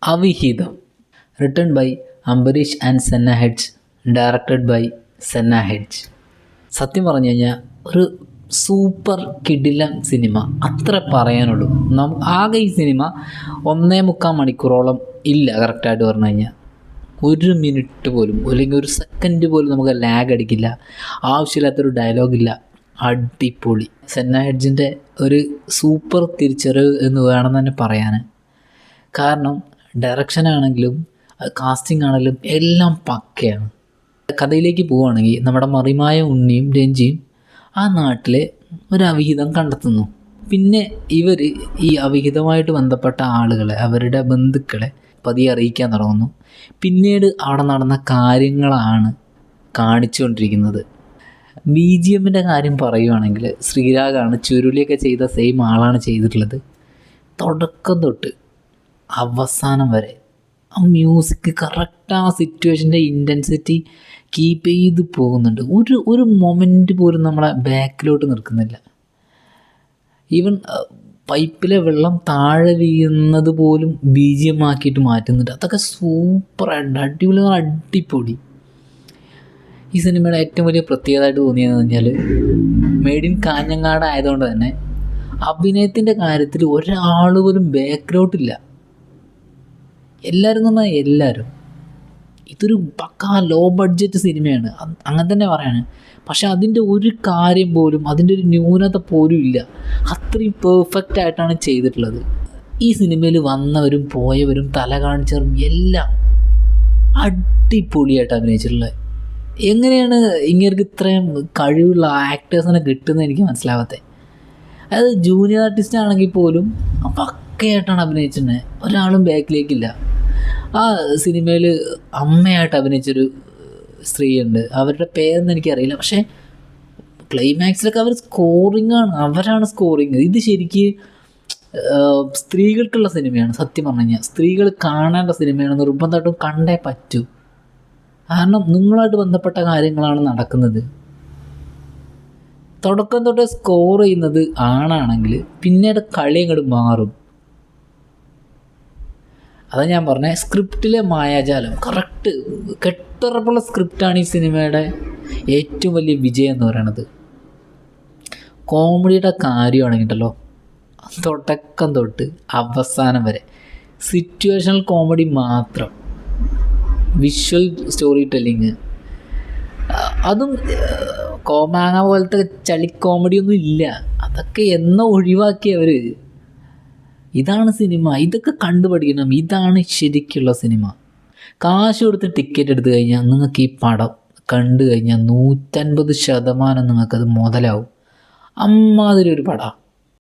അവിഹിതം. Written by Ambareesh and Senna hedge, directed by Senna hedge. സത്യം പറഞ്ഞു കഴിഞ്ഞാൽ ഒരു സൂപ്പർ കിടിലൻ സിനിമ, അത്ര പറയാനുള്ളൂ. ആകെ ഈ സിനിമ 1.25 മണിക്കൂറോളം ഇല്ല. കറക്റ്റായിട്ട് പറഞ്ഞു കഴിഞ്ഞാൽ 1 മിനിറ്റ് പോലും അല്ലെങ്കിൽ 1 സെക്കൻഡ് പോലും നമുക്ക് ലാഗ് അടിക്കില്ല. ആവശ്യമില്ലാത്തൊരു ഡയലോഗില്ല. അടിപൊളി. സെന്ന ഹെഡ്ജിൻ്റെ ഒരു സൂപ്പർ തിരിച്ചറിവ് എന്ന് വേണം തന്നെ പറയാൻ. കാരണം ഡയറക്ഷനാണെങ്കിലും കാസ്റ്റിംഗ് ആണെങ്കിലും എല്ലാം പക്കയാണ്. കഥയിലേക്ക് പോവുകയാണെങ്കിൽ നമ്മുടെ മറിമായ ഉണ്ണിയും രഞ്ജിയും ആ നാട്ടിലെ ഒരു അവിഹിതം കണ്ടെത്തുന്നു. പിന്നെ ഇവർ ഈ അവിഹിതമായിട്ട് ബന്ധപ്പെട്ട ആളുകളെ, അവരുടെ ബന്ധുക്കളെ പതിയെ അറിയിക്കാൻ തുടങ്ങുന്നു. പിന്നീട് അവിടെ നടന്ന കാര്യങ്ങളാണ് കാണിച്ചുകൊണ്ടിരിക്കുന്നത്. BGMൻ്റെ കാര്യം പറയുവാണെങ്കിൽ ശ്രീരാഗാണ്. ചുരുളിയൊക്കെ ചെയ്ത സെയിം ആളാണ് ചെയ്തിട്ടുള്ളത്. തുടക്കം തൊട്ട് അവസാനം വരെ ആ മ്യൂസിക് കറക്റ്റ് ആ സിറ്റുവേഷൻ്റെ ഇൻറ്റൻസിറ്റി കീപ്പ് ചെയ്ത് പോകുന്നുണ്ട്. ഒരു മൊമെൻറ്റ് പോലും നമ്മളെ ബാക്കിലോട്ട് നിൽക്കുന്നില്ല. ഈവൻ പൈപ്പിലെ വെള്ളം താഴെ വീഴുന്നത് പോലും BGM ആക്കിയിട്ട് മാറ്റുന്നുണ്ട്. അതൊക്കെ സൂപ്പറായിട്ട് അടിപൊളി. ഈ സിനിമയുടെ ഏറ്റവും വലിയ പ്രത്യേകതയായിട്ട് തോന്നിയതെന്ന് പറഞ്ഞാൽ മെയ്ഡ് ഇൻ കാഞ്ഞങ്ങാട് ആയതുകൊണ്ട് തന്നെ അഭിനയത്തിൻ്റെ കാര്യത്തിൽ ഒരാൾ പോലും ബാക്കിലോട്ടില്ല. എല്ലാവരും എന്ന് പറഞ്ഞാൽ എല്ലാവരും. ഇതൊരു പക്കാ ലോ ബഡ്ജറ്റ് സിനിമയാണ്, അങ്ങനെ തന്നെ പറയാണ്. പക്ഷെ അതിൻ്റെ ഒരു കാര്യം പോലും, അതിൻ്റെ ഒരു ന്യൂനത പോലും ഇല്ല. അത്രയും പെർഫെക്റ്റ് ആയിട്ടാണ് ചെയ്തിട്ടുള്ളത്. ഈ സിനിമയിൽ വന്നവരും പോയവരും തല കാണിച്ചവരും എല്ലാം അടിപൊളിയായിട്ട് അഭിനയിച്ചിട്ടുള്ളത്. എങ്ങനെയാണ് ഇങ്ങേർക്ക് ഇത്രയും കഴിവുള്ള ആക്ടേഴ്സിനെ കിട്ടുന്നത് എനിക്ക് മനസ്സിലാവാത്തത്. അതായത് ജൂനിയർ ആർട്ടിസ്റ്റ് ആണെങ്കിൽ പോലും പക്കയായിട്ടാണ് അഭിനയിച്ചിട്ടുള്ളത്. ഒരാളും ബാക്കിലേക്കില്ല. ആ സിനിമയിൽ അമ്മയായിട്ട് അഭിനയിച്ചൊരു സ്ത്രീയുണ്ട്, അവരുടെ പേരൊന്നും എനിക്കറിയില്ല. പക്ഷേ ക്ലൈമാക്സിലൊക്കെ അവർ അവരാണ് സ്കോറിങ്. ഇത് ശരിക്ക് സ്ത്രീകൾക്കുള്ള സിനിമയാണ്. സത്യം പറഞ്ഞു കഴിഞ്ഞാൽ സ്ത്രീകൾ കാണേണ്ട സിനിമയാണ്. നിർബന്ധമായിട്ടും കണ്ടേ പറ്റൂ. കാരണം നിങ്ങളായിട്ട് ബന്ധപ്പെട്ട കാര്യങ്ങളാണ് നടക്കുന്നത്. തുടക്കം തൊട്ടേ സ്കോർ ചെയ്യുന്നത് ആണാണെങ്കിൽ പിന്നീട് കളി അങ്ങോട്ട് മാറും. അതാ ഞാൻ പറഞ്ഞത്, സ്ക്രിപ്റ്റിലെ മായാജാലം കറക്റ്റ് കെട്ടുറപ്പുള്ള സ്ക്രിപ്റ്റാണ് ഈ സിനിമയുടെ ഏറ്റവും വലിയ വിജയം എന്ന് പറയുന്നത്. കോമഡിയുടെ കാര്യമാണെങ്കിലോ തുടക്കം തൊട്ട് അവസാനം വരെ സിറ്റുവേഷണൽ കോമഡി മാത്രം, വിഷ്വൽ സ്റ്റോറി ടെല്ലിങ്, അതും കോമാങ്ങ പോലത്തെ ചളി കോമഡിയൊന്നും ഇല്ല. അതൊക്കെ എന്നോ ഒഴിവാക്കിയവർ. ഇതാണ് സിനിമ. ഇതൊക്കെ കണ്ടുപഠിക്കണം. ഇതാണ് ശരിക്കുള്ള സിനിമ. കാശ് കൊടുത്ത് ടിക്കറ്റ് എടുത്തു കഴിഞ്ഞാൽ നിങ്ങൾക്ക് ഈ പടം കണ്ടു കഴിഞ്ഞാൽ 150% നിങ്ങൾക്കത് മുതലാവും. അമ്മാതിരി ഒരു പടം.